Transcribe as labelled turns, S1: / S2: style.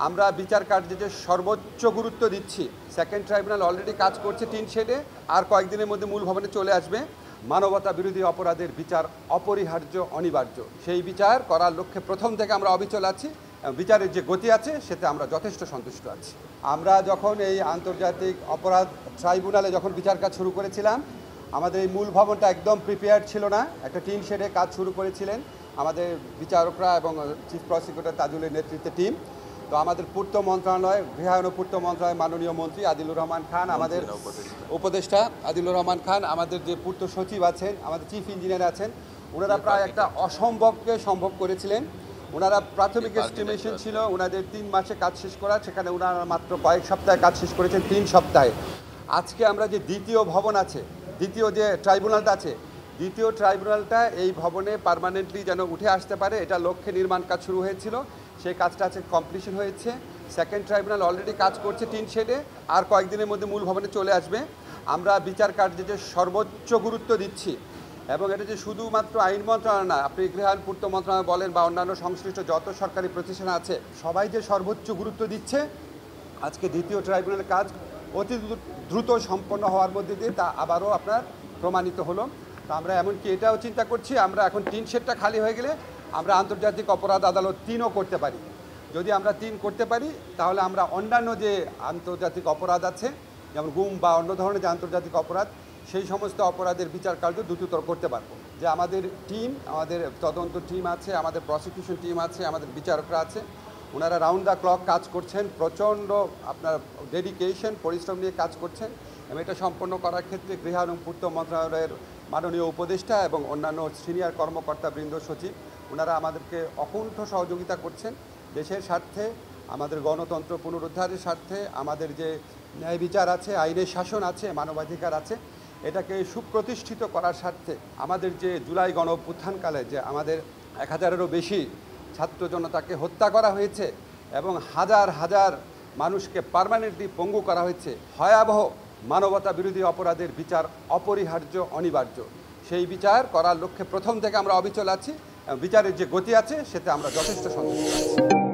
S1: আমরা বিচার কার্যে যে সর্বোচ্চ গুরুত্ব দিচ্ছি। সেকেন্ড ট্রাইব্যুনাল অলরেডি কাজ করছে টিন শেডে, আর কয়েকদিনের মধ্যে মূল ভবনে চলে আসবে। মানবতা বিরোধী অপরাধের বিচার অপরিহার্য, অনিবার্য। সেই বিচার করার লক্ষ্যে প্রথম থেকে আমরা অবিচল আছি। বিচারের যে গতি আছে সেটা আমরা যথেষ্ট সন্তুষ্ট আছি। আমরা যখন এই আন্তর্জাতিক অপরাধ ট্রাইব্যুনালে যখন বিচার কাজ শুরু করেছিলাম, আমাদের এই মূল ভবনটা একদম প্রিপেয়ার্ড ছিল না। একটা টিন শেডে কাজ শুরু করেছিলেন আমাদের বিচারকরা এবং চিফ প্রসিকিউটর তাজুলের নেতৃত্বে টিম। তো আমাদের পূর্ত মন্ত্রণালয়, গৃহায়ন ও পূর্ত মন্ত্রণালয় মাননীয় মন্ত্রী আদিলুর রহমান খান, আমাদের উপদেষ্টা আদিলুর রহমান খান, আমাদের যে পূর্ত সচিব আছেন, আমাদের চিফ ইঞ্জিনিয়ার আছেন, ওনারা প্রায় একটা অসম্ভবকে সম্ভব করেছিলেন। ওনারা প্রাথমিক এস্টিমেশন ছিল ওনাদের 3 মাসে কাজ শেষ করা, সেখানে ওনারা মাত্র কয়েক সপ্তাহে কাজ শেষ করেছেন 3 সপ্তাহে। আজকে আমরা যে দ্বিতীয় ভবন আছে, দ্বিতীয় যে ট্রাইব্যুনালটা আছে, দ্বিতীয় ট্রাইব্যুনালটা এই ভবনে পার্মানেন্টলি যেন উঠে আসতে পারে, এটা লক্ষ্যে নির্মাণ কাজ শুরু হয়েছিল। সেই কাজটা আছে কমপ্লিশন হয়েছে। সেকেন্ড ট্রাইব্যুনাল অলরেডি কাজ করছে টিন শেডে, আর কয়েকদিনের মধ্যে মূল ভবনে চলে আসবে। আমরা বিচার কার্যে যে সর্বোচ্চ গুরুত্ব দিচ্ছি, এবং এটা যে শুধুমাত্র আইন মন্ত্রণালয় না, আপনি গৃহায়ন পূর্ত মন্ত্রণালয় বলেন বা অন্যান্য সংশ্লিষ্ট যত সরকারি প্রতিষ্ঠান আছে, সবাই যে সর্বোচ্চ গুরুত্ব দিচ্ছে। আজকে দ্বিতীয় ট্রাইব্যুনালের কাজ অতি দ্রুত সম্পন্ন হওয়ার মধ্যে দিয়ে তা আবারও আপনার প্রমাণিত হলো। তো আমরা এমনকি এটাও চিন্তা করছি, আমরা এখন 3 শেডটা খালি হয়ে গেলে আমরা আন্তর্জাতিক অপরাধ আদালত 3ও করতে পারি। যদি আমরা 3 করতে পারি, তাহলে আমরা অন্যান্য যে আন্তর্জাতিক অপরাধ আছে, যেমন গুম বা অন্য ধরনের যে আন্তর্জাতিক অপরাধ, সেই সমস্ত অপরাধের বিচার কার্য দ্রুততর করতে পারবো। যে আমাদের টিম, আমাদের তদন্ত টিম আছে, আমাদের প্রসিকিউশন টিম আছে, আমাদের বিচারকরা আছে, ওনারা রাউন্ড দ্য ক্লক কাজ করছেন, প্রচণ্ড আপনার ডেডিকেশন, পরিশ্রম নিয়ে কাজ করছেন। এবং এটা সম্পন্ন করার ক্ষেত্রে গৃহায়ন এবং পূর্ত মন্ত্রণালয়ের মাননীয় উপদেষ্টা এবং অন্যান্য সিনিয়র কর্মকর্তা বৃন্দ, সচিব, ওনারা আমাদেরকে অকুণ্ঠ সহযোগিতা করছেন। দেশের স্বার্থে, আমাদের গণতন্ত্র পুনরুদ্ধারের স্বার্থে, আমাদের যে ন্যায় বিচার আছে, আইনের শাসন আছে, মানবাধিকার আছে, এটাকে সুপ্রতিষ্ঠিত করার স্বার্থে আমাদের যে জুলাই গণ অভ্যুত্থানকালে যে আমাদের 1000-এরও বেশি ছাত্র জনতাকে হত্যা করা হয়েছে এবং হাজার হাজার মানুষকে পার্মানেন্টলি পঙ্গু করা হয়েছে, ভয়াবহ মানবতা বিরোধী অপরাধের বিচার অপরিহার্য, অনিবার্য। সেই বিচার করার লক্ষ্যে প্রথম থেকে আমরা অবিচল আছি। বিচারের যে গতি আছে সেটা আমরা যথেষ্ট সন্তুষ্ট আছি।